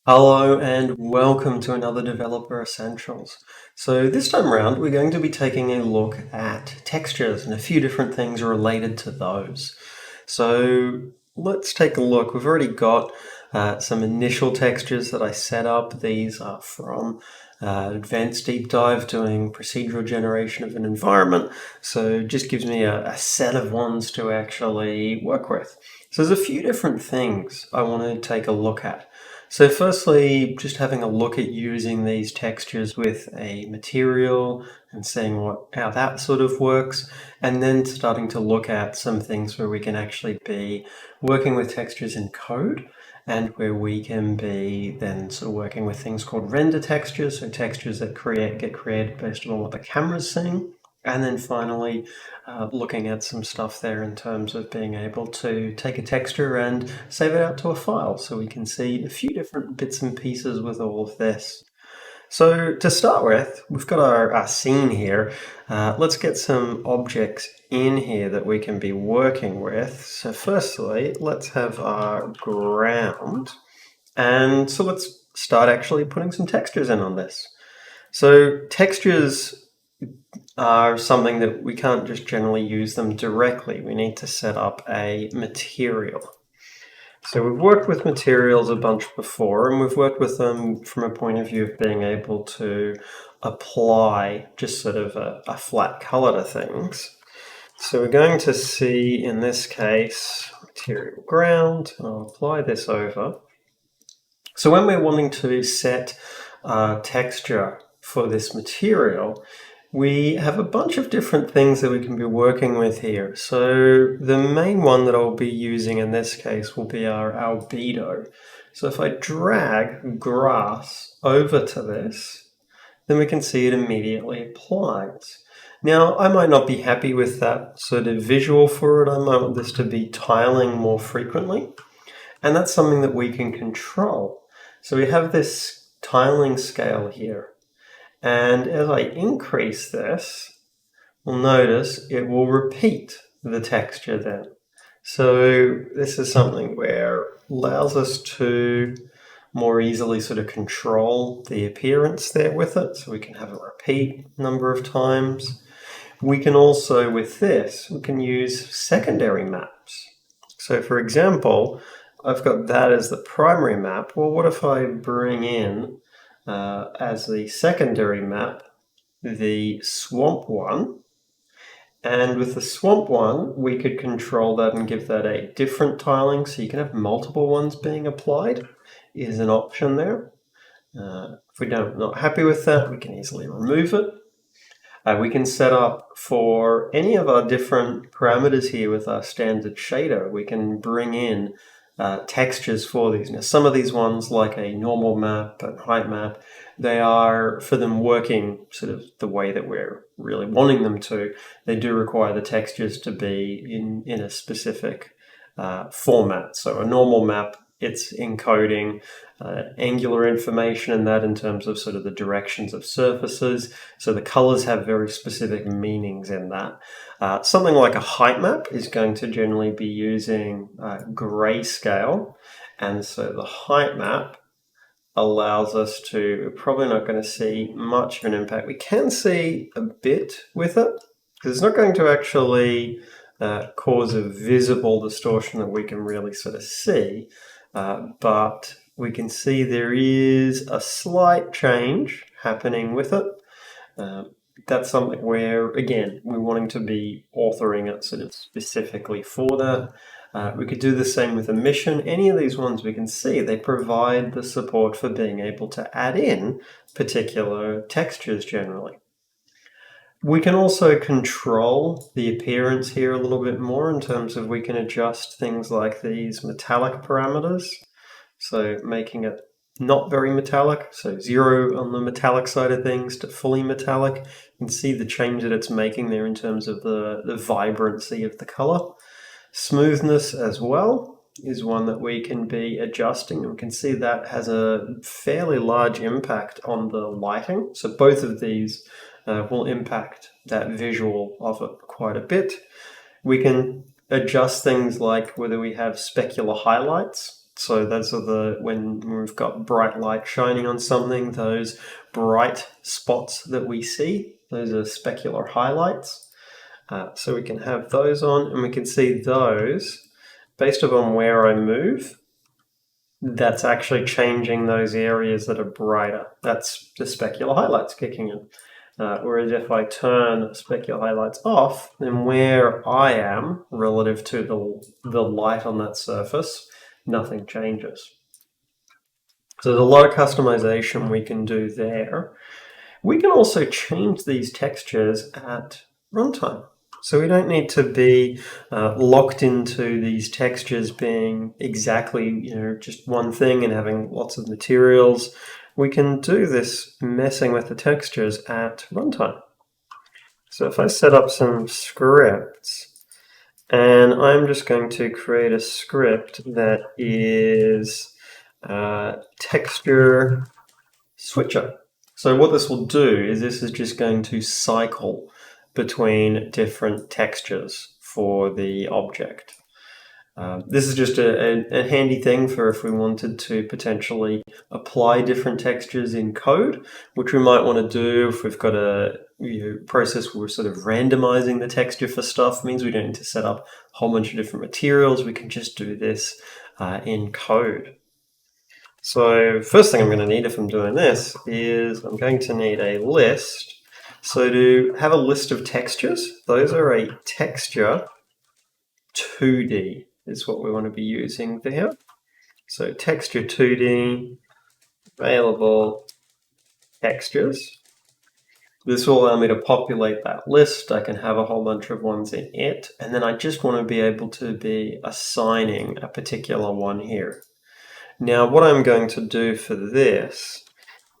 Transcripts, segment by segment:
Hello and welcome to another Developer Essentials. So this time around we're going to be taking a look at textures and a few different things related to those. So let's take a look. We've already got some initial textures that I set up. These are from Advanced Deep Dive doing procedural generation of an environment. So it just gives me a set of ones to actually work with. So there's a few different things I want to take a look at. So firstly, just having a look at using these textures with a material and seeing how that sort of works, and then starting to look at some things where we can actually be working with textures in code and where we can be then sort of working with things called render textures, so textures that get created based on what the camera's seeing. And then finally, looking at some stuff there in terms of being able to take a texture and save it out to a file so we can see a few different bits and pieces with all of this. So to start with, we've got our scene here. Let's get some objects in here that we can be working with. So firstly, let's have our ground. And so let's start actually putting some textures in on this. So textures are something that we can't just generally use them directly. We need to set up a material. So we've worked with materials a bunch before, and we've worked with them from a point of view of being able to apply just sort of a flat color to things. So we're going to see, in this case, material ground. I'll apply this over. So when we're wanting to set texture for this material, we have a bunch of different things that we can be working with here. So the main one that I'll be using in this case will be our albedo. So if I drag grass over to this, then we can see it immediately applies. Now, I might not be happy with that sort of visual for it. I might want this to be tiling more frequently. And that's something that we can control. So we have this tiling scale here. And as I increase this, we'll notice it will repeat the texture then. So this is something where it allows us to more easily sort of control the appearance there with it. So we can have it repeat a number of times. We can also, with this, we can use secondary maps. So for example, I've got that as the primary map. Well, what if I bring in as the secondary map the swamp one, and with the swamp one we could control that and give that a different tiling, so you can have multiple ones being applied is an option there. If we're not happy with that, we can easily remove it. We can set up for any of our different parameters here with our standard shader. We can bring in textures for these. Now, some of these ones, like a normal map and height map, they are, for them working sort of the way that we're really wanting them to, they do require the textures to be in a specific format. So a normal map, it's encoding angular information and that in terms of sort of the directions of surfaces. So the colors have very specific meanings in that. Something like a height map is going to generally be using grayscale. And so the height map allows us to, we're probably not going to see much of an impact. We can see a bit with it, because it's not going to actually cause a visible distortion that we can really sort of see. But we can see there is a slight change happening with it. That's something where, again, we're wanting to be authoring it sort of specifically for that. We could do the same with emission. Any of these ones we can see, they provide the support for being able to add in particular textures generally. We can also control the appearance here a little bit more in terms of we can adjust things like these metallic parameters. So making it not very metallic, so 0 on the metallic side of things to fully metallic. You can see the change that it's making there in terms of the vibrancy of the color. Smoothness as well is one that we can be adjusting, and we can see that has a fairly large impact on the lighting. So both of these will impact that visual of it quite a bit. We can adjust things like whether we have specular highlights So those are when we've got bright light shining on something, those bright spots that we see, those are specular highlights. So we can have those on, and we can see those based upon where I move. That's actually changing those areas that are brighter. That's the specular highlights kicking in. Whereas if I turn specular highlights off, then where I am relative to the light on that surface, nothing changes. So there's a lot of customization we can do there. We can also change these textures at runtime. So we don't need to be locked into these textures being exactly, just one thing and having lots of materials. We can do this messing with the textures at runtime. So if I set up some scripts, and I'm just going to create a script that is texture switcher. So what this will do is this is just going to cycle between different textures for the object. This is just a handy thing for if we wanted to potentially apply different textures in code, which we might want to do if we've got a process where we're sort of randomizing the texture for stuff. It means we don't need to set up a whole bunch of different materials. We can just do this in code. So first thing I'm going to need if I'm doing this is I'm going to need a list. So to have a list of textures, those are a texture 2D is what we want to be using there. So texture 2D, available textures. This will allow me to populate that list. I can have a whole bunch of ones in it, and then I just want to be able to be assigning a particular one here. Now what I'm going to do for this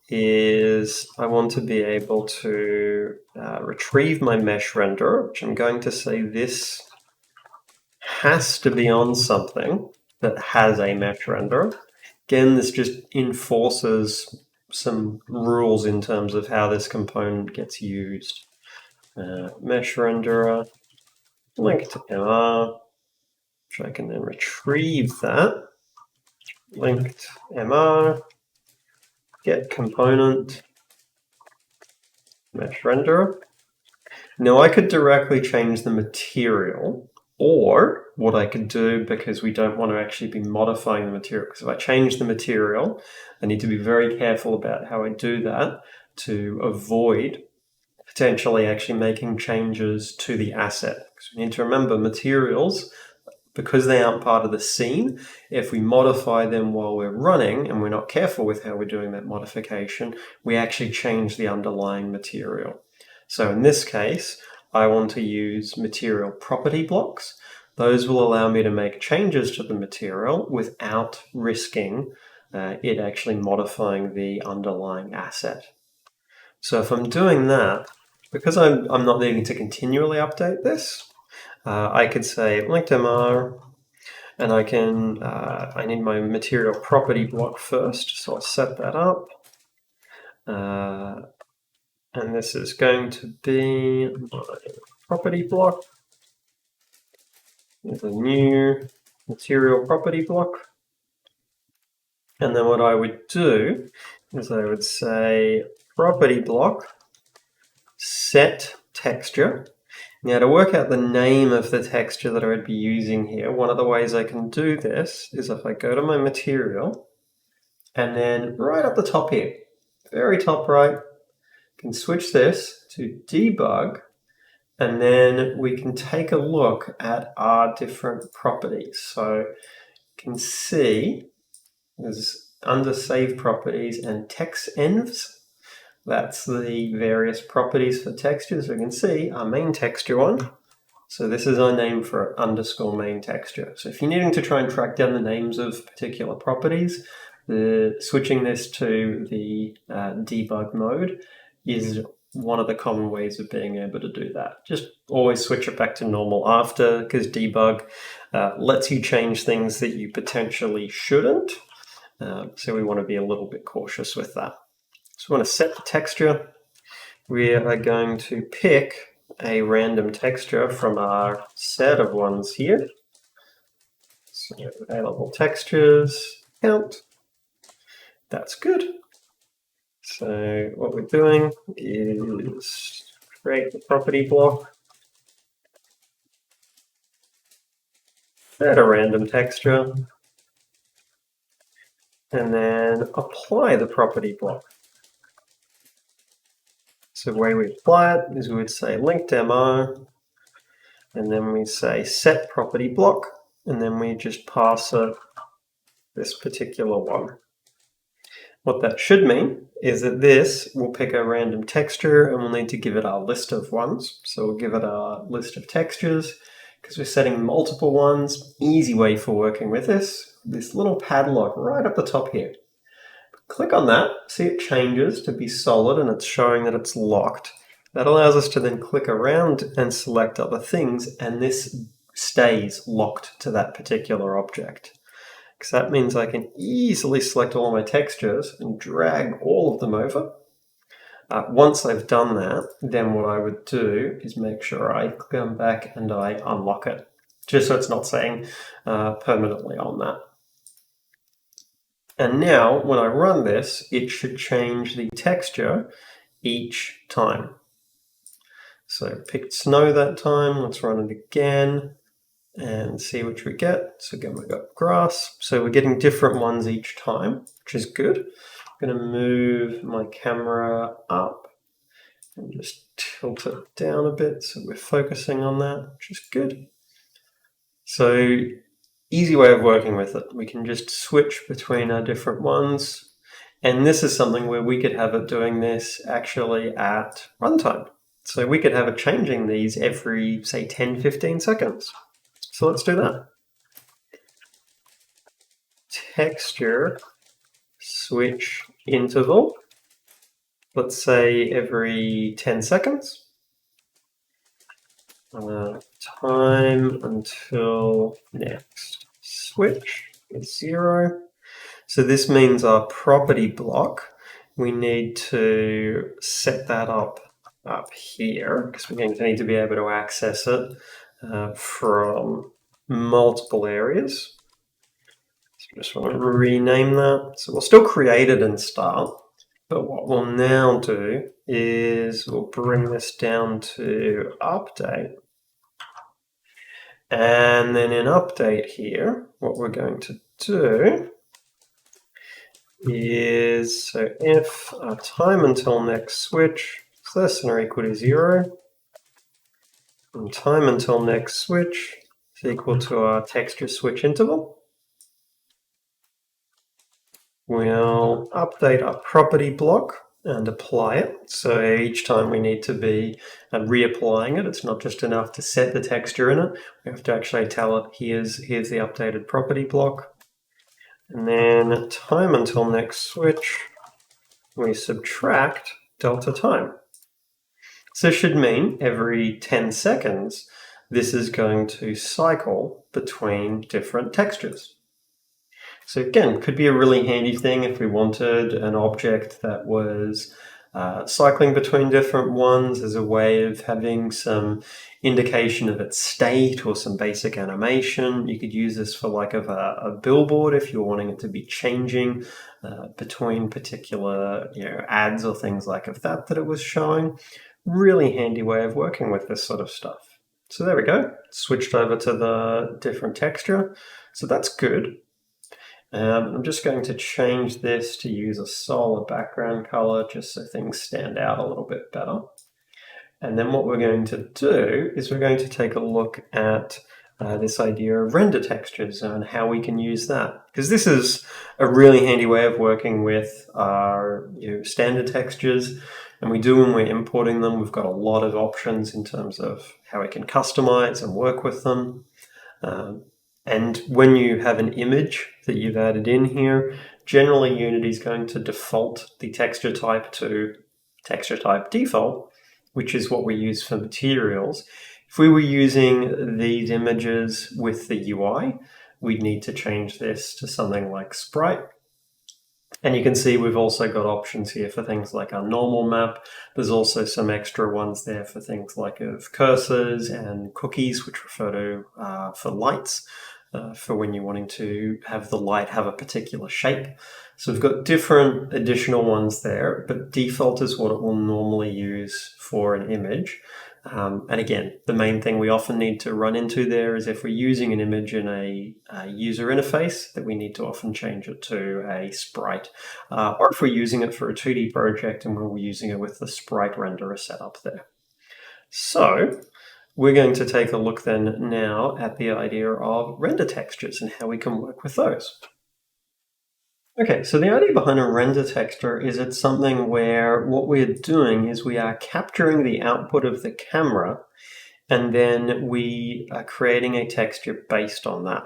is I want to be able to retrieve my mesh renderer, which I'm going to say this has to be on something that has a mesh renderer. Again, this just enforces some rules in terms of how this component gets used. Mesh renderer, link to MR, which I can then retrieve that. Linked MR, get component, mesh renderer. Now I could directly change the material, or what I could do, because we don't want to actually be modifying the material, because if I change the material, I need to be very careful about how I do that to avoid potentially actually making changes to the asset. Because we need to remember materials, because they aren't part of the scene, if we modify them while we're running and we're not careful with how we're doing that modification, we actually change the underlying material. So in this case, I want to use material property blocks. Those will allow me to make changes to the material without risking it actually modifying the underlying asset. So if I'm doing that, because I'm not needing to continually update this, I could say linked MR, and I need my material property block first, so I'll set that up. And this is going to be my property block. There's a new material property block. And then what I would do is I would say property block set texture. Now to work out the name of the texture that I would be using here, one of the ways I can do this is if I go to my material and then right up the top here, very top right, can switch this to debug, and then we can take a look at our different properties. So you can see there's under save properties and text envs. That's the various properties for textures. We can see our main texture one. So this is our name for underscore main texture. So if you're needing to try and track down the names of particular properties, switching this to the debug mode is one of the common ways of being able to do that. Just always switch it back to normal after, because debug lets you change things that you potentially shouldn't. So we want to be a little bit cautious with that. So we want to set the texture. We are going to pick a random texture from our set of ones here. So available textures, count. That's good. So what we're doing is create the property block, add a random texture, and then apply the property block. So the way we apply it is we would say link demo, and then we say set property block, and then we just pass it this particular one. What that should mean is that this will pick a random texture and we'll need to give it our list of ones. So we'll give it our list of textures because we're setting multiple ones. Easy way for working with this little padlock right up the top here. Click on that, see it changes to be solid and it's showing that it's locked. That allows us to then click around and select other things, and this stays locked to that particular object. Because that means I can easily select all my textures and drag all of them over. Once I've done that, then what I would do is make sure I come back and I unlock it, just so it's not saying permanently on that. And now when I run this, it should change the texture each time. So picked snow that time, let's run it again and see which we get. So again, we've got grass. So we're getting different ones each time, which is good. I'm going to move my camera up and just tilt it down a bit so we're focusing on that, which is good. So easy way of working with it. We can just switch between our different ones. And this is something where we could have it doing this actually at runtime. So we could have it changing these every, say, 10, 15 seconds. So let's do that. Texture switch interval. Let's say every 10 seconds. Time until next switch is 0. So this means our property block, we need to set that up here because we're going to need to be able to access it from multiple areas. So I just want to rename that. So we'll still create it and start, but what we'll now do is we'll bring this down to update. And then in update here, what we're going to do is, so if our time until next switch is less than or equal to 0, and time until next switch is equal to our texture switch interval, we'll update our property block and apply it. So each time we need to be reapplying it. It's not just enough to set the texture in it. We have to actually tell it, here's the updated property block. And then time until next switch, we subtract delta time. So this should mean every 10 seconds, this is going to cycle between different textures. So again, could be a really handy thing if we wanted an object that was cycling between different ones as a way of having some indication of its state or some basic animation. You could use this for like a billboard if you're wanting it to be changing between particular ads or things like that it was showing. Really handy way of working with this sort of stuff. So there we go, switched over to the different texture. So that's good. I'm just going to change this to use a solid background color just so things stand out a little bit better. And then what we're going to do is we're going to take a look at this idea of render textures and how we can use that. Because this is a really handy way of working with our standard textures. And we do when we're importing them, we've got a lot of options in terms of how we can customize and work with them. And when you have an image that you've added in here, generally Unity is going to default the texture type to texture type default, which is what we use for materials. If we were using these images with the UI, we'd need to change this to something like sprite. And you can see we've also got options here for things like our normal map. There's also some extra ones there for things like of cursors and cookies, which refer to for lights. for when you're wanting to have the light have a particular shape. So we've got different additional ones there, but default is what it will normally use for an image. And again, the main thing we often need to run into there is if we're using an image in a user interface, that we need to often change it to a sprite. Or if we're using it for a 2D project and we're using it with the sprite renderer set up there. So we're going to take a look then now at the idea of render textures and how we can work with those. Okay, so the idea behind a render texture is it's something where what we're doing is we are capturing the output of the camera and then we are creating a texture based on that.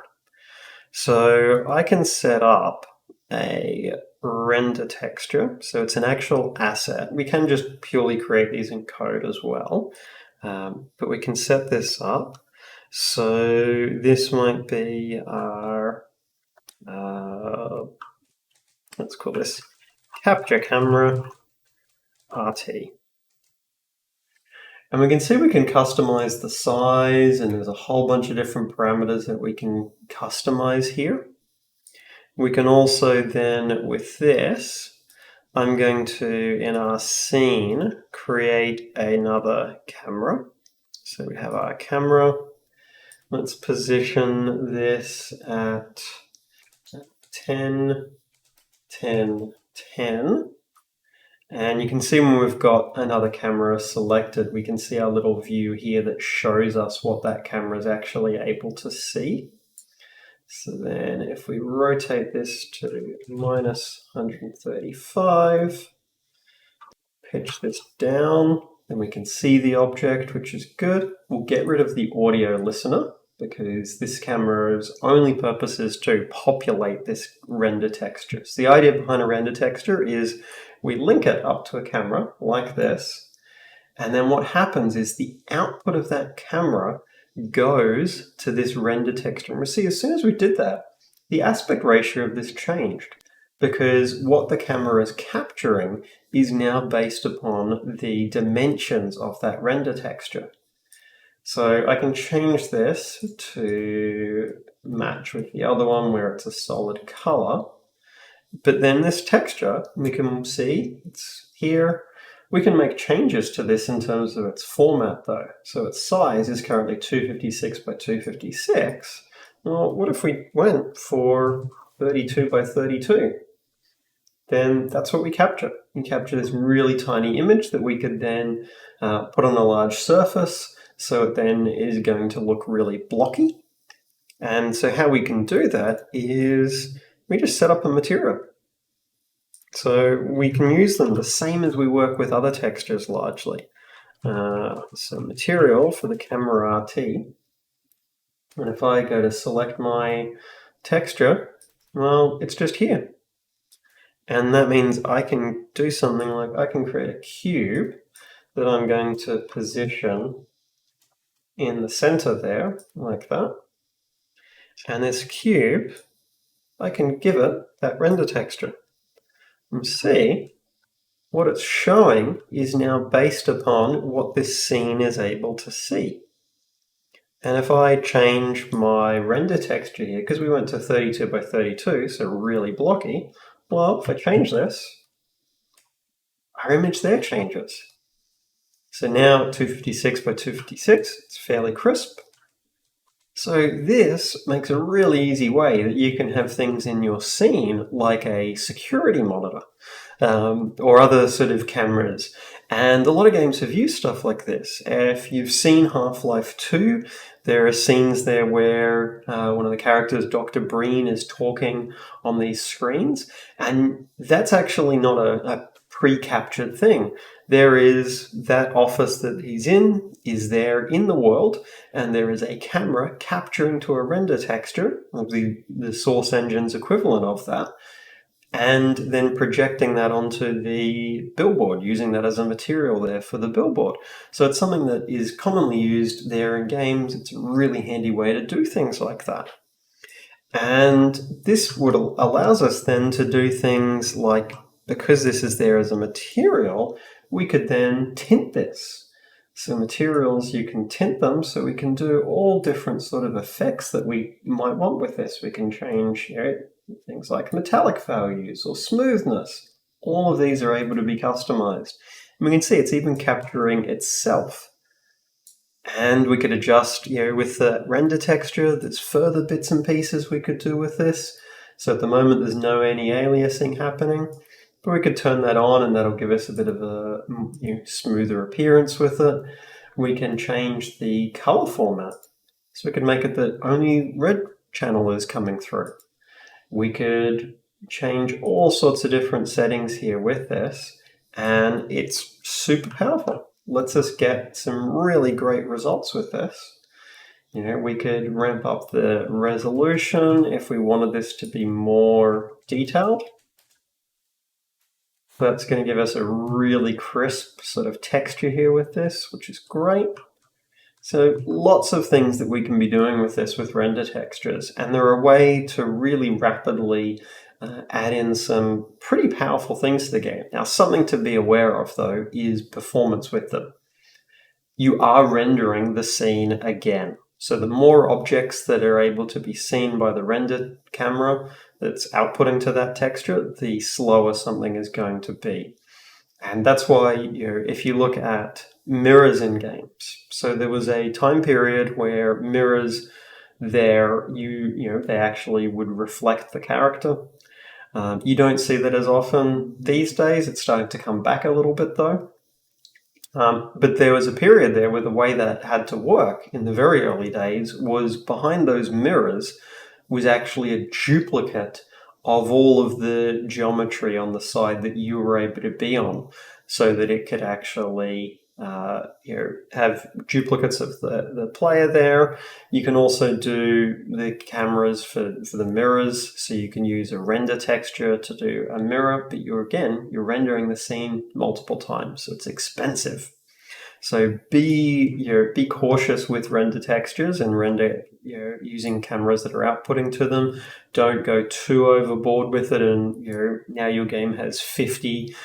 So I can set up a render texture, so it's an actual asset. We can just purely create these in code as well, but we can set this up. So this might be our let's call this capture camera RT. And we can see we can customize the size, and there's a whole bunch of different parameters that we can customize here. We can also then, with this, I'm going to, in our scene, create another camera. So we have our camera. Let's position this at 10, 10, 10. And you can see when we've got another camera selected, we can see our little view here that shows us what that camera is actually able to see. So then if we rotate this to minus 135, pitch this down, then we can see the object, which is good. We'll get rid of the audio listener because this camera's only purpose is to populate this render texture. So the idea behind a render texture is we link it up to a camera like this, and then what happens is the output of that camera goes to this render texture. And we see as soon as we did that, the aspect ratio of this changed because what the camera is capturing is now based upon the dimensions of that render texture. So I can change this to match with the other one where it's a solid color. But then this texture, we can see it's here. We can make changes to this in terms of its format though. So its size is currently 256 by 256. Well, what if we went for 32 by 32? Then that's what we capture. We capture this really tiny image that we could then put on a large surface. So it then is going to look really blocky. And so how we can do that is we just set up a material. So we can use them the same as we work with other textures largely. So material for the camera RT. And if I go to select my texture, well, it's just here. And that means I can do something like I can create a cube that I'm going to position in the center there, like that. And this cube, I can give it that render texture. And see, what it's showing is now based upon what this scene is able to see. And if I change my render texture here, because we went to 32 by 32, so really blocky, well, if I change this, our image there changes. So now at 256 by 256, it's fairly crisp. So this makes a really easy way that you can have things in your scene like a security monitor or other sort of cameras. And a lot of games have used stuff like this. If you've seen Half-Life 2, there are scenes there where one of the characters, Dr. Breen, is talking on these screens. And that's actually not a pre-captured thing. There is that office that he's in is there in the world, and there is a camera capturing to a render texture, the source engine's equivalent of that, and then projecting that onto the billboard, using that as a material there for the billboard. So it's something that is commonly used there in games. It's a really handy way to do things like that. And this allows us then to do things like, because this is there as a material, we could then tint this. So materials, you can tint them, so we can do all different sort of effects that we might want with this. We can change things like metallic values or smoothness. All of these are able to be customized. And we can see it's even capturing itself. And we could adjust, with the render texture, there's further bits and pieces we could do with this. So at the moment, there's no anti-aliasing happening, but we could turn that on and that'll give us a bit of a smoother appearance with it. We can change the color format. So we could make it that only red channel is coming through. We could change all sorts of different settings here with this, and it's super powerful. Lets us get some really great results with this. We could ramp up the resolution if we wanted this to be more detailed. That's going to give us a really crisp sort of texture here with this, which is great. So lots of things that we can be doing with this with render textures, and they're a way to really rapidly add in some pretty powerful things to the game. Now, something to be aware of, though, is performance with them. You are rendering the scene again. So the more objects that are able to be seen by the render camera that's outputting to that texture, the slower something is going to be. And that's why, if you look at mirrors in games, so there was a time period where mirrors there, they actually would reflect the character. You don't see that as often these days. It's starting to come back a little bit, though. But there was a period there where the way that had to work in the very early days was behind those mirrors was actually a duplicate of all of the geometry on the side that you were able to be on, so that it could actually have duplicates of the player there. You can also do the cameras for the mirrors, so you can use a render texture to do a mirror, but you're rendering the scene multiple times, so it's expensive. So be cautious with render textures and render using cameras that are outputting to them. Don't go too overboard with it, and now your game has 50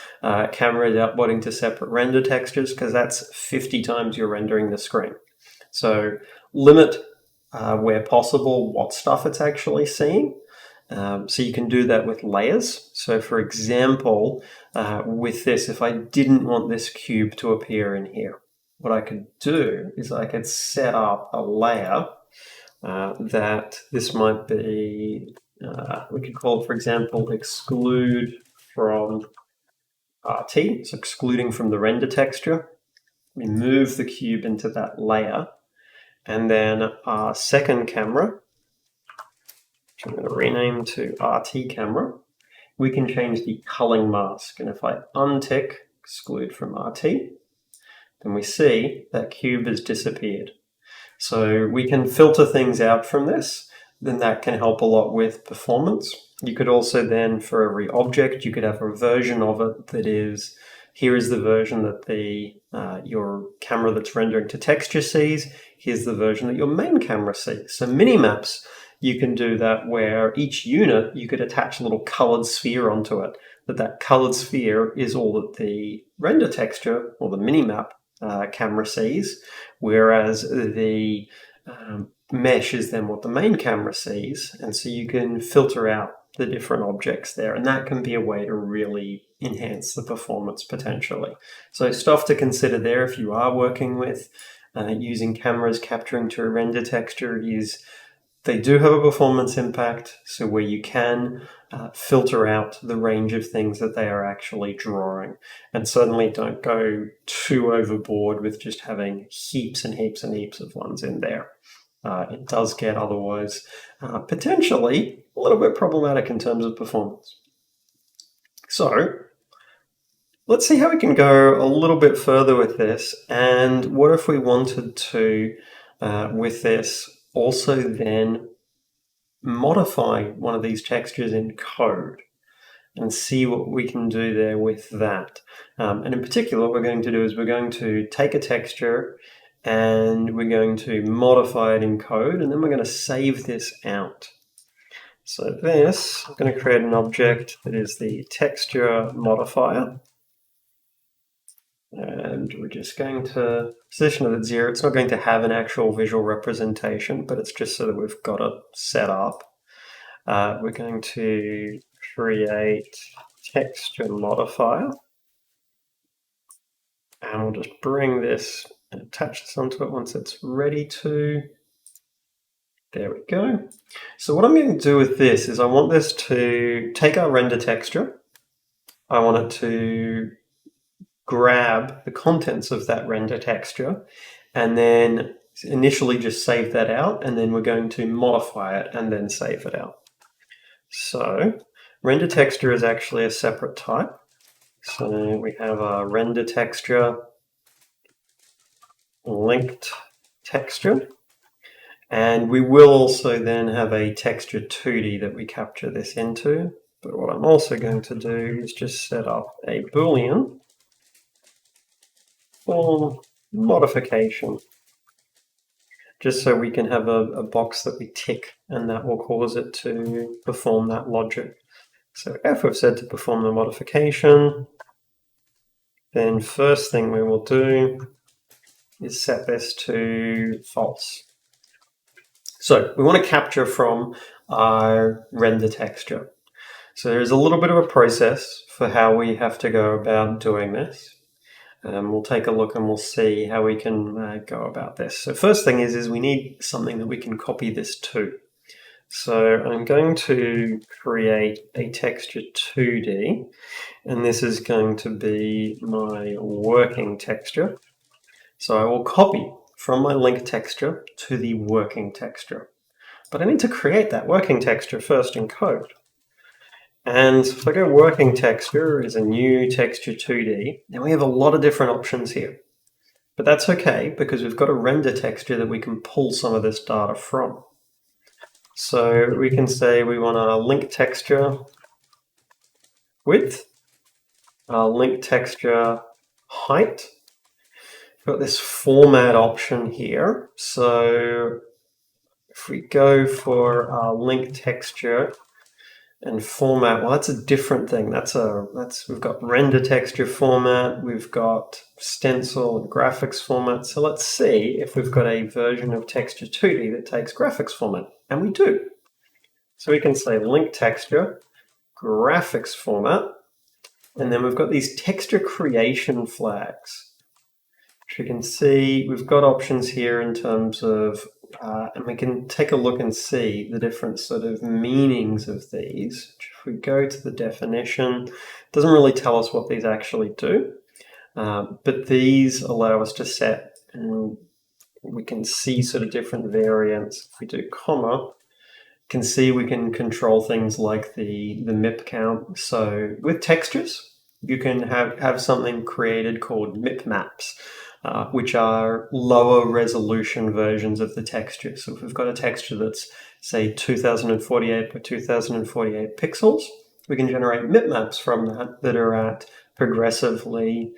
cameras outputting to separate render textures, because that's 50 times you're rendering the screen. So limit where possible what stuff it's actually seeing. So you can do that with layers. So for example, with this, if I didn't want this cube to appear in here, what I could do is I could set up a layer that this might be, we could call it, for example, exclude from RT, so excluding from the render texture. We move the cube into that layer, and then our second camera, which I'm going to rename to RT camera, we can change the culling mask. And if I untick exclude from RT, then we see that cube has disappeared. So we can filter things out from this, then that can help a lot with performance. You could also then, for every object, you could have a version of it that is, here is the version that your camera that's rendering to texture sees, here's the version that your main camera sees. So minimaps, you can do that where each unit, you could attach a little colored sphere onto it, that colored sphere is all that the render texture or the minimap camera sees, whereas the mesh is then what the main camera sees, and so you can filter out the different objects there, and that can be a way to really enhance the performance potentially. So stuff to consider there if you are working with using cameras capturing to a render texture is they do have a performance impact, so where you can filter out the range of things that they are actually drawing. And certainly don't go too overboard with just having heaps and heaps and heaps of ones in there. It does get otherwise potentially a little bit problematic in terms of performance. So let's see how we can go a little bit further with this, and what if we wanted to, with this, also then modify one of these textures in code and see what we can do there with that. And in particular, what we're going to do is we're going to take a texture and we're going to modify it in code, and then we're going to save this out. So this, I'm going to create an object that is the texture modifier. And we're just going to position it at 0. It's not going to have an actual visual representation, but it's just so that we've got it set up. We're going to create texture modifier. And we'll just bring this and attach this onto it once it's ready to. There we go. So what I'm going to do with this is I want this to take our render texture. I want it to grab the contents of that render texture and then initially just save that out, and then we're going to modify it and then save it out. So render texture is actually a separate type. So we have our render texture, linked texture, and we will also then have a texture 2D that we capture this into. But what I'm also going to do is just set up a Boolean for modification, just so we can have a box that we tick, and that will cause it to perform that logic. So if we've said to perform the modification, then first thing we will do is set this to false. So we want to capture from our render texture. So there's a little bit of a process for how we have to go about doing this. We'll take a look and we'll see how we can go about this. So first thing is we need something that we can copy this to. So I'm going to create a texture 2D, and this is going to be my working texture. So I will copy from my link texture to the working texture. But I need to create that working texture first in code. And if I go working texture is a new texture 2D, now we have a lot of different options here. But that's okay, because we've got a render texture that we can pull some of this data from. So we can say we want a link texture width, a link texture height. We've got this format option here. So if we go for our link texture and format, well, that's a different thing. We've got render texture format, we've got stencil and graphics format. So let's see if we've got a version of texture 2D that takes graphics format, and we do. So we can say link texture, graphics format, and then we've got these texture creation flags. Which you can see we've got options here in terms of, and we can take a look and see the different sort of meanings of these. If we go to the definition, it doesn't really tell us what these actually do, but these allow us to set, and we can see sort of different variants. If we do comma, can see we can control things like the MIP count. So with textures, you can have something created called MIP maps, which are lower resolution versions of the texture. So if we've got a texture that's, say, 2048 by 2048 pixels, we can generate MIP maps from that are at progressively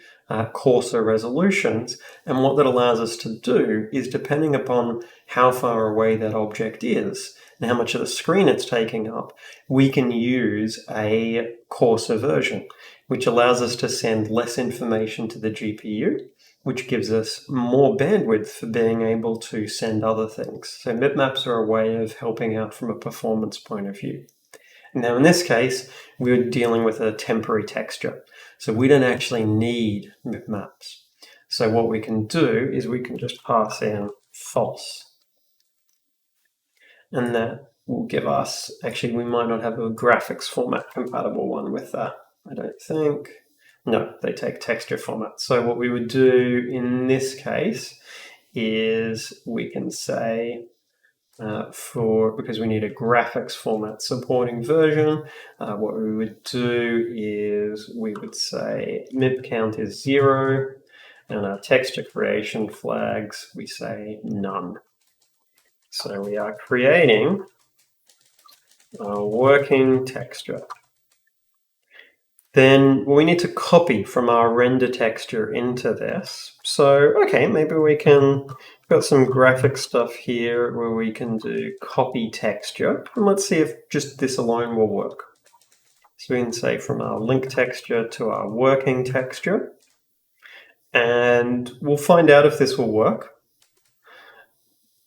coarser resolutions. And what that allows us to do is, depending upon how far away that object is and how much of the screen it's taking up, we can use a coarser version, which allows us to send less information to the GPU, which gives us more bandwidth for being able to send other things. So MIP maps are a way of helping out from a performance point of view. Now in this case, we're dealing with a temporary texture, so we don't actually need MIP maps. So what we can do is we can just pass in false. And that will give us, actually we might not have a graphics format compatible one with that, I don't think. No, they take texture format. So what we would do in this case is we can say because we need a graphics format supporting version, what we would do is we would say MIP count is 0, and our texture creation flags, we say none. So we are creating a working texture. Then we need to copy from our render texture into this. So, okay, maybe we can, we've got some graphic stuff here where we can do copy texture. And let's see if just this alone will work. So we can say from our link texture to our working texture. and we'll find out if this will work.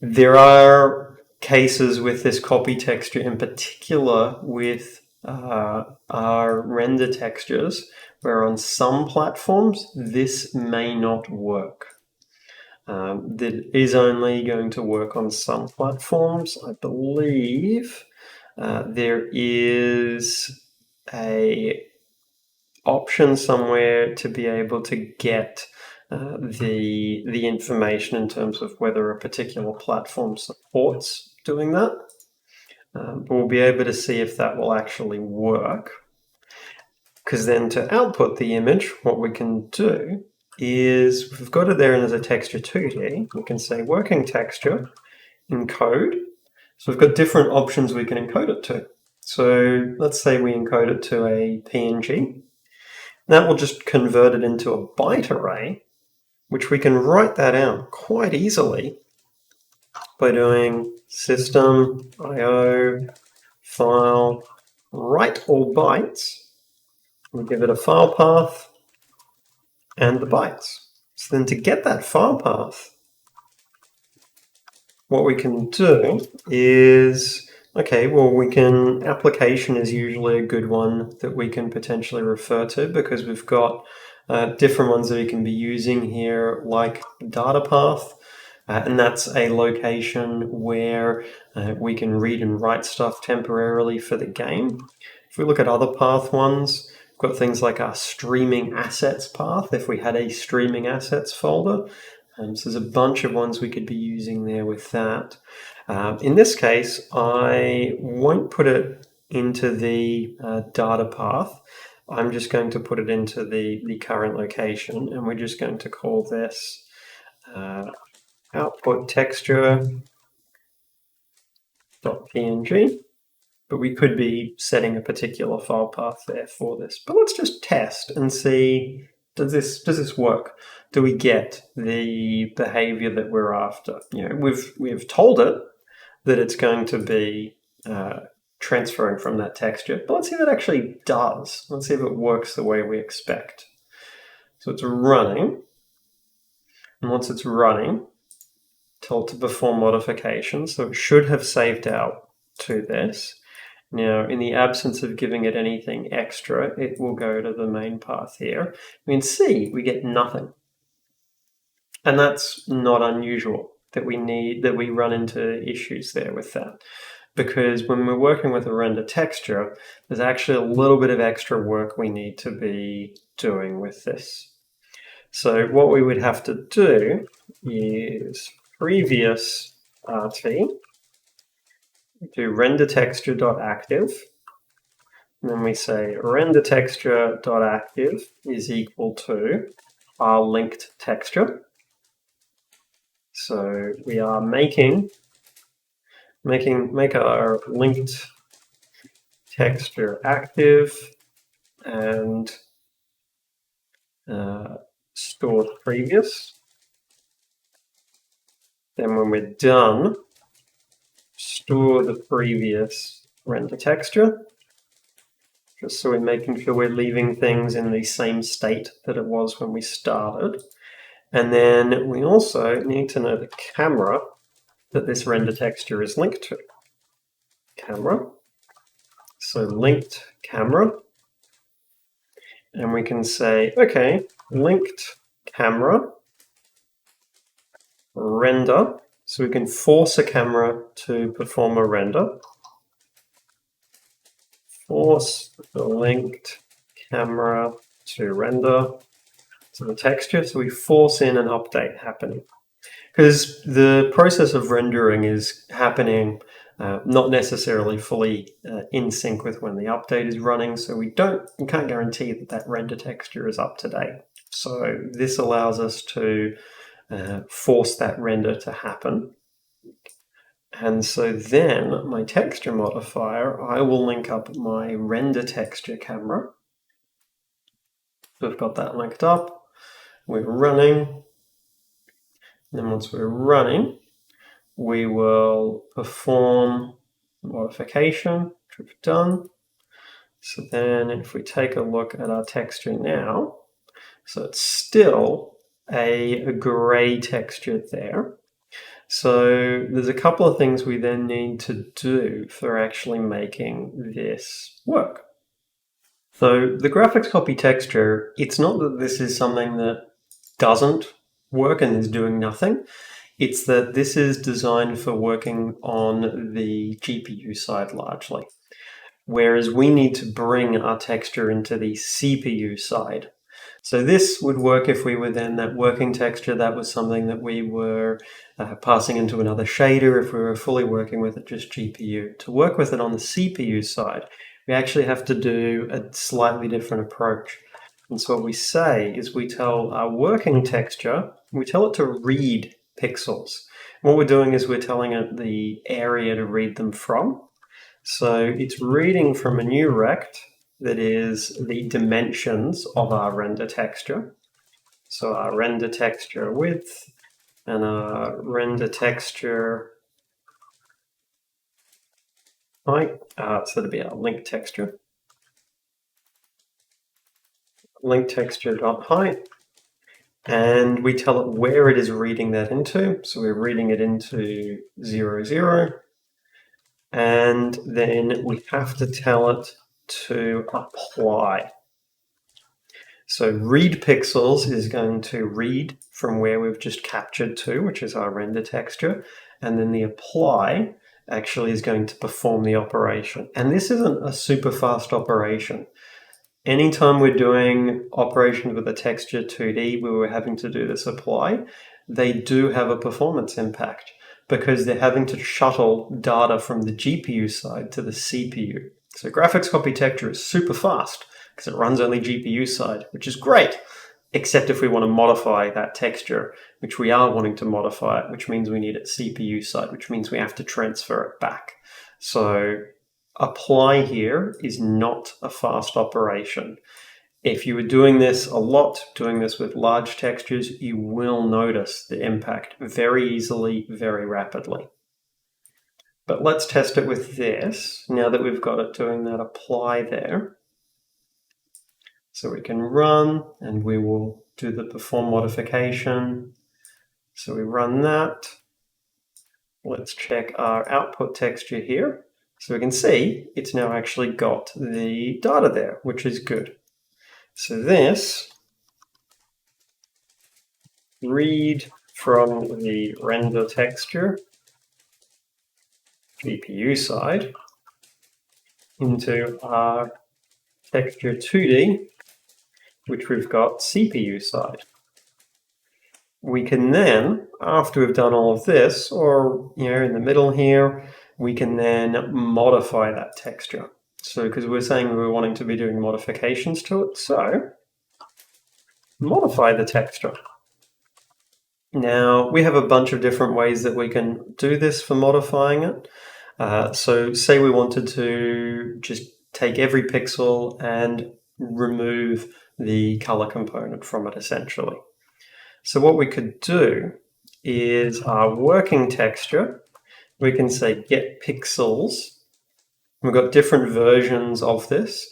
There are cases with this copy texture, in particular with our render textures, where on some platforms this may not work. That is only going to work on some platforms. I believe there is a option somewhere to be able to get the information in terms of whether a particular platform supports doing that. But we'll be able to see if that will actually work. Because then to output the image, what we can do is, we've got it there as a texture 2D, we can say working texture, encode. So we've got different options we can encode it to. So let's say we encode it to a PNG. That will just convert it into a byte array, which we can write that out quite easily by doing system IO file write all bytes. We give it a file path and the bytes. So then to get that file path, what we can do is, okay, well, application is usually a good one that we can potentially refer to, because we've got different ones that we can be using here, like data path, and that's a location where we can read and write stuff temporarily for the game. If we look at other path ones, we've got things like our streaming assets path, if we had a streaming assets folder. So there's a bunch of ones we could be using there with that. In this case, I won't put it into the data path. I'm just going to put it into the current location, and we're just going to call this output texture.png. But we could be setting a particular file path there for this. But let's just test and see, does this work? Do we get the behavior that we're after? You know, we've told it that it's going to be transferring from that texture, but let's see if it actually does. Let's see if it works the way we expect. So it's running, and once it's running, tell it to perform modifications. So it should have saved out to this. Now, in the absence of giving it anything extra, it will go to the main path here. We can see we get nothing. And that's not unusual that we run into issues there with that. Because when we're working with a render texture, there's actually a little bit of extra work we need to be doing with this. So what we would have to do is previous RT, do RenderTexture.active, and then we say RenderTexture.active is equal to our linked texture. So we are make our linked texture active and store previous. Then when we're done, store the previous render texture, just so we're making sure we're leaving things in the same state that it was when we started. And then we also need to know the camera that this render texture is linked to. Camera. So linked camera. And we can say, okay, linked camera render. So we can force a camera to perform a render. Force the linked camera to render to the texture. So we force in an update happening. Because the process of rendering is happening not necessarily fully in sync with when the update is running, so we can't guarantee that that render texture is up to date. So this allows us to force that render to happen. And so then my texture modifier, I will link up my render texture camera. So we've got that linked up. We're running. And then once we're running, we will perform modification, which we've done. So then if we take a look at our texture now, so it's still a gray texture there. So there's a couple of things we then need to do for actually making this work. So the graphics copy texture, it's not that this is something that doesn't work and is doing nothing. It's that this is designed for working on the GPU side largely, whereas we need to bring our texture into the CPU side. So this would work if we were then that working texture, that was something that we were passing into another shader, if we were fully working with it just GPU. To work with it on the CPU side, we actually have to do a slightly different approach. And so what we say is we tell our working texture, we tell it to read pixels. What we're doing is we're telling it the area to read them from. So it's reading from a new rect that is the dimensions of our render texture. So our render texture width and our render texture height. So that'll be our link texture. Link texture.height. And we tell it where it is reading that into. So we're reading it into 0, 0. And then we have to tell it to apply. So read pixels is going to read from where we've just captured to, which is our render texture. And then the apply actually is going to perform the operation. And this isn't a super fast operation. Anytime we're doing operations with a texture 2D where we're having to do this apply, they do have a performance impact because they're having to shuttle data from the GPU side to the CPU. So GraphicsCopyTexture is super fast because it runs only GPU side, which is great, except if we want to modify that texture, which we are wanting to modify it, which means we need it CPU side, which means we have to transfer it back. So apply here is not a fast operation. If you were doing this a lot, doing this with large textures, you will notice the impact very easily, very rapidly. But let's test it with this, now that we've got it doing that apply there. So we can run, and we will do the perform modification. So we run that. Let's check our output texture here. So we can see it's now actually got the data there, which is good. So this, read from the render texture GPU side into our texture 2D, which we've got CPU side. We can then, after we've done all of this, or in the middle here, we can then modify that texture. So because we're saying we were wanting to be doing modifications to it, so modify the texture. Now, we have a bunch of different ways that we can do this for modifying it. So say we wanted to just take every pixel and remove the color component from it, essentially. So what we could do is our working texture, we can say get pixels. We've got different versions of this.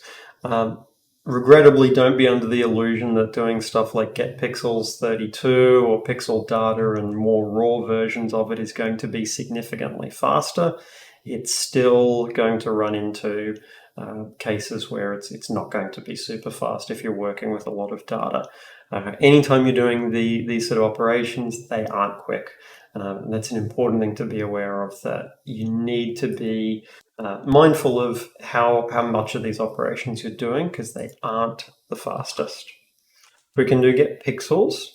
Regrettably, don't be under the illusion that doing stuff like get pixels 32 or pixel data and more raw versions of it is going to be significantly faster. It's still going to run into cases where it's not going to be super fast if you're working with a lot of data. Anytime you're doing these sort of operations, they aren't quick. And that's an important thing to be aware of, that you need to be mindful of how much of these operations you're doing, because they aren't the fastest. We can do get pixels,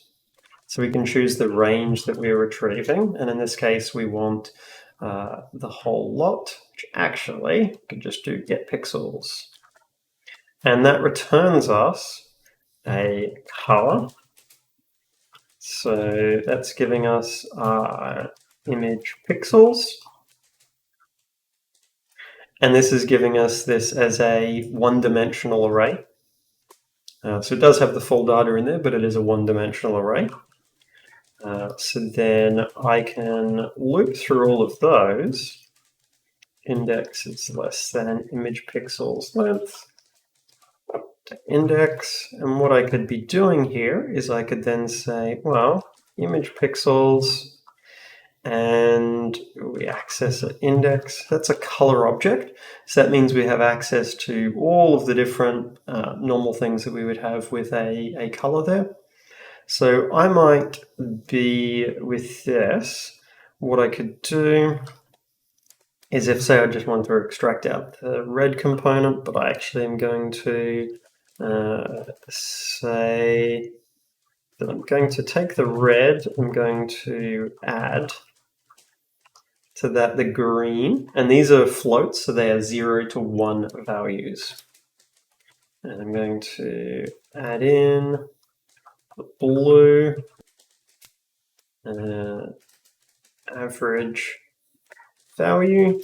so we can choose the range that we're retrieving, and in this case we want the whole lot, which actually we can just do get pixels, and that returns us a color. So that's giving us our image pixels. And this is giving us this as a one-dimensional array. So it does have the full data in there, but it is a one-dimensional array. So then I can loop through all of those. Index is less than image pixels length. index, and what I could be doing here is I could then say, well, image pixels, and we access an index. That's a color object, so that means we have access to all of the different normal things that we would have with a color there. So I might be with this, what I could do is if, say, I just want to extract out the red component, but I actually am going to say that I'm going to take the red, I'm going to add to that the green, and these are floats, so they are 0 to 1 values. And I'm going to add in the blue, average value.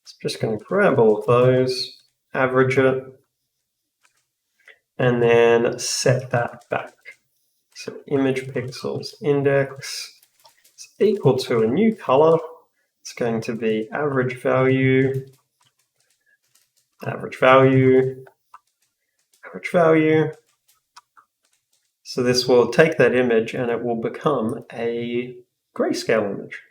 So I'm just going to grab all of those, average it, and then set that back. So image pixels index is equal to a new color. It's going to be average value, average value, average value. So this will take that image and it will become a grayscale image.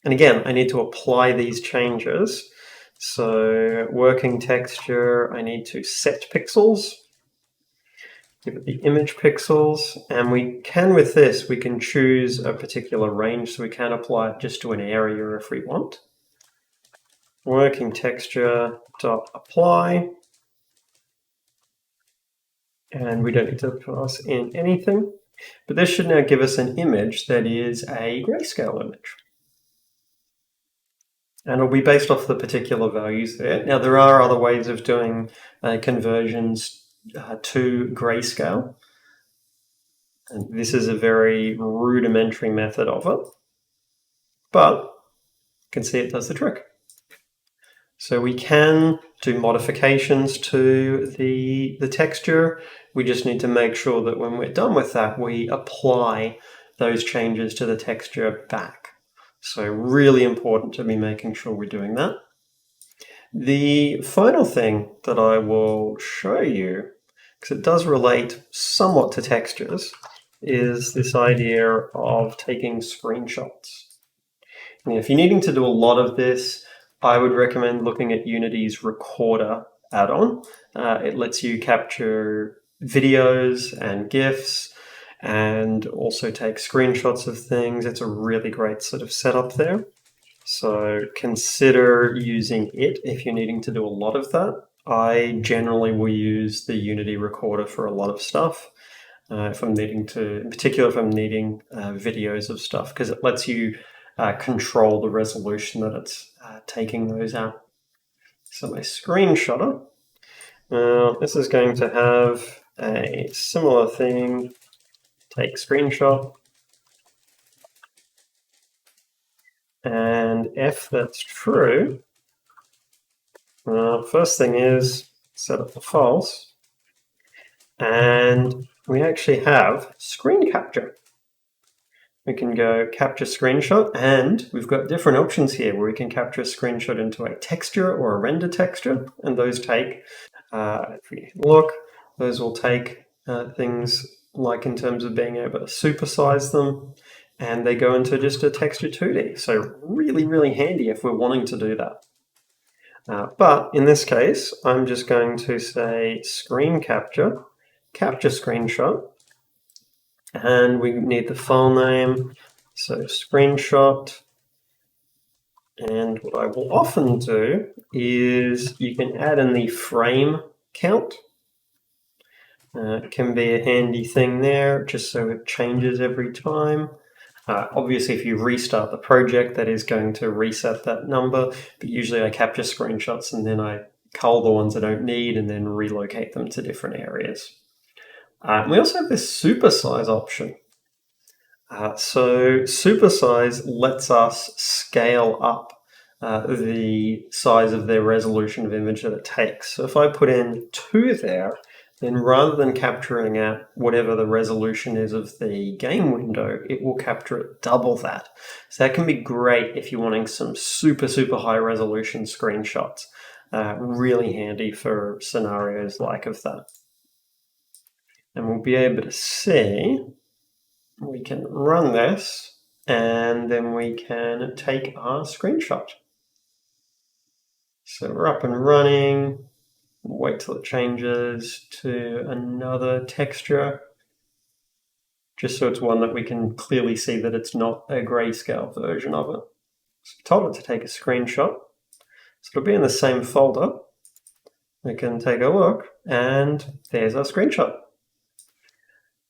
And again, I need to apply these changes. So working texture, I need to set pixels, give it the image pixels, and we can, with this, we can choose a particular range, so we can apply it just to an area if we want. Working texture dot apply, and we don't need to pass in anything, but this should now give us an image that is a grayscale image. And it'll be based off the particular values there. Now, there are other ways of doing conversions to grayscale. And this is a very rudimentary method of it, but you can see it does the trick. So we can do modifications to the texture. We just need to make sure that when we're done with that, we apply those changes to the texture back. So really important to be making sure we're doing that. The final thing that I will show you, because it does relate somewhat to textures, is this idea of taking screenshots. And if you're needing to do a lot of this, I would recommend looking at Unity's Recorder add-on. It lets you capture videos and GIFs and also take screenshots of things. It's a really great sort of setup there. So consider using it if you're needing to do a lot of that. I generally will use the Unity Recorder for a lot of stuff. If I'm needing to, in particular, if I'm needing videos of stuff, because it lets you control the resolution that it's taking those out. So my screenshotter, this is going to have a similar thing, take screenshot, and if that's true, first thing is set up the false, and we actually have screen capture. We can go capture screenshot, and we've got different options here where we can capture a screenshot into a texture or a render texture, and those take, if we look, those will take things like in terms of being able to supersize them, and they go into just a texture 2D. So really, really handy if we're wanting to do that. But in this case, I'm just going to say screen capture, capture screenshot, and we need the file name, so screenshot. And what I will often do is you can add in the frame count. It can be a handy thing there, just so it changes every time. Obviously, if you restart the project, that is going to reset that number, but usually I capture screenshots and then I cull the ones I don't need and then relocate them to different areas. We also have this supersize option. So supersize lets us scale up the size of the resolution of image that it takes. So if I put in 2 there, then rather than capturing at whatever the resolution is of the game window, it will capture at double that. So that can be great if you're wanting some super, super high resolution screenshots. Really handy for scenarios like of that. And we'll be able to see, we can run this, and then we can take our screenshot. So we're up and running. Wait till it changes to another texture, just so it's one that we can clearly see that it's not a grayscale version of it. So I told it to take a screenshot. So it'll be in the same folder. We can take a look, and there's our screenshot.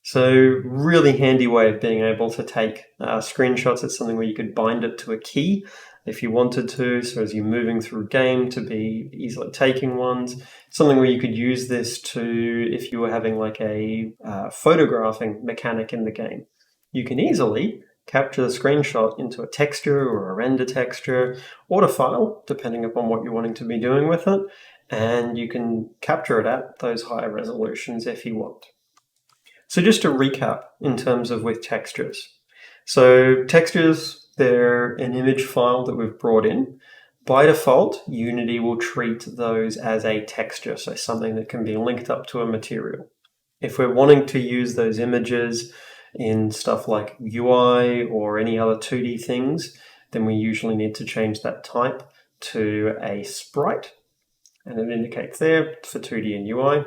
So really handy way of being able to take screenshots. It's something where you could bind it to a key if you wanted to, so as you're moving through game to be easily taking ones. Something where you could use this to, if you were having like a photographing mechanic in the game, you can easily capture the screenshot into a texture or a render texture or a file, depending upon what you're wanting to be doing with it, and you can capture it at those higher resolutions if you want. So just to recap in terms of with textures. So textures, they're an image file that we've brought in. By default, Unity will treat those as a texture, so something that can be linked up to a material. If we're wanting to use those images in stuff like UI or any other 2D things, then we usually need to change that type to a sprite, and it indicates there for 2D and UI.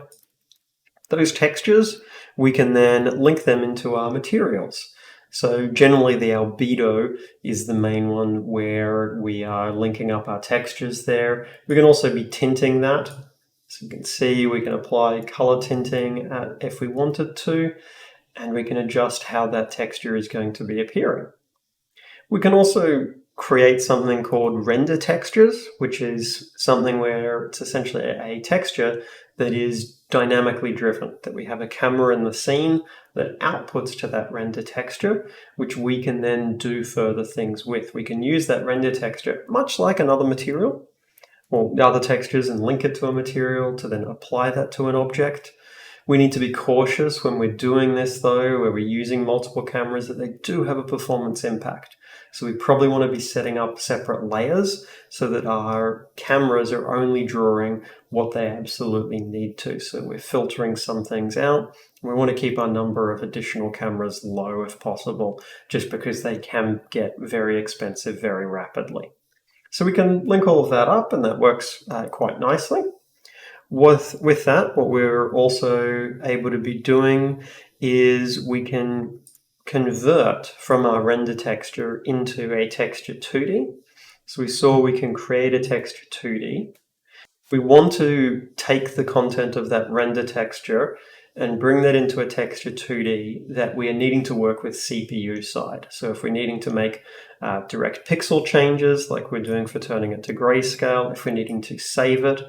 Those textures, we can then link them into our materials. So generally the albedo is the main one where we are linking up our textures there. We can also be tinting that. So you can see we can apply color tinting if we wanted to, and we can adjust how that texture is going to be appearing. We can also create something called RenderTextures, which is something where it's essentially a texture that is dynamically driven, that we have a camera in the scene that outputs to that render texture, which we can then do further things with. We can use that render texture much like another material or other textures and link it to a material to then apply that to an object. We need to be cautious when we're doing this though, where we're using multiple cameras, that they do have a performance impact. So we probably want to be setting up separate layers so that our cameras are only drawing what they absolutely need to. So we're filtering some things out. We want to keep our number of additional cameras low if possible, just because they can get very expensive very rapidly. So we can link all of that up, and that works quite nicely. With that, what we're also able to be doing is we can convert from our render texture into a texture 2D. So we saw we can create a texture 2D. We want to take the content of that render texture and bring that into a texture 2D that we are needing to work with CPU side. So if we're needing to make direct pixel changes like we're doing for turning it to grayscale, if we're needing to save it,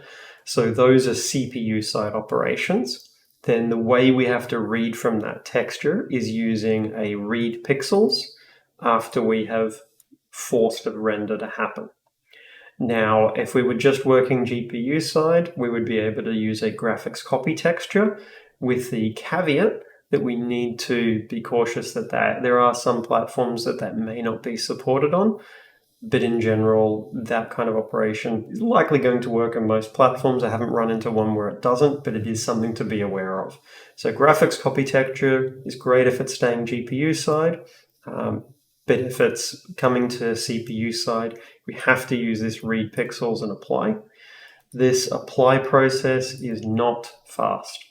so those are CPU side operations, then the way we have to read from that texture is using a read pixels after we have forced a render to happen. Now, if we were just working GPU side, we would be able to use a GraphicsCopyTexture with the caveat that we need to be cautious that there are some platforms that may not be supported on. But in general, that kind of operation is likely going to work on most platforms. I haven't run into one where it doesn't, but it is something to be aware of. So GraphicsCopyTexture is great if it's staying GPU side, but if it's coming to CPU side, we have to use this read pixels and apply. This apply process is not fast.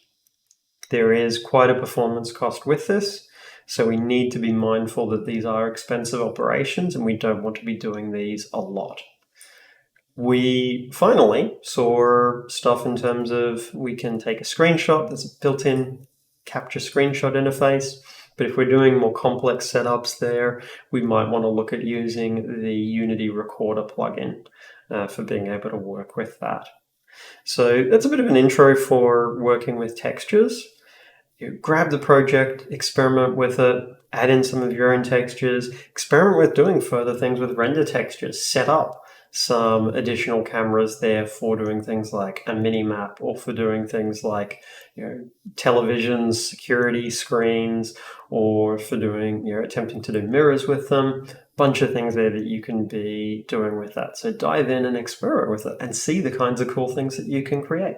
There is quite a performance cost with this. So we need to be mindful that these are expensive operations and we don't want to be doing these a lot. We finally saw stuff in terms of we can take a screenshot. There's a built-in capture screenshot interface. But if we're doing more complex setups there, we might want to look at using the Unity Recorder plugin for being able to work with that. So that's a bit of an intro for working with textures. You grab the project, experiment with it, add in some of your own textures, experiment with doing further things with render textures, set up some additional cameras there for doing things like a minimap or for doing things like televisions, security screens, or for doing attempting to do mirrors with them. Bunch of things there that you can be doing with that. So dive in and experiment with it and see the kinds of cool things that you can create.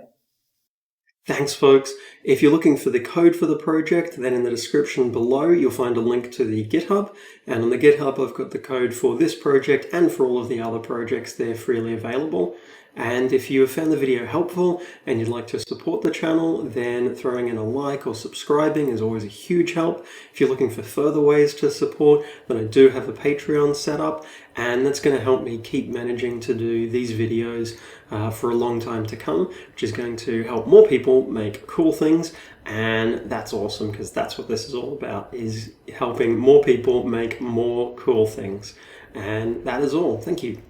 Thanks, folks. If you're looking for the code for the project, then in the description below, you'll find a link to the GitHub. And on the GitHub, I've got the code for this project and for all of the other projects. They're freely available. And if you have found the video helpful and you'd like to support the channel, then throwing in a like or subscribing is always a huge help. If you're looking for further ways to support, then I do have a Patreon set up, and that's going to help me keep managing to do these videos for a long time to come, which is going to help more people make cool things. And that's awesome, because that's what this is all about, is helping more people make more cool things. And that is all. Thank you.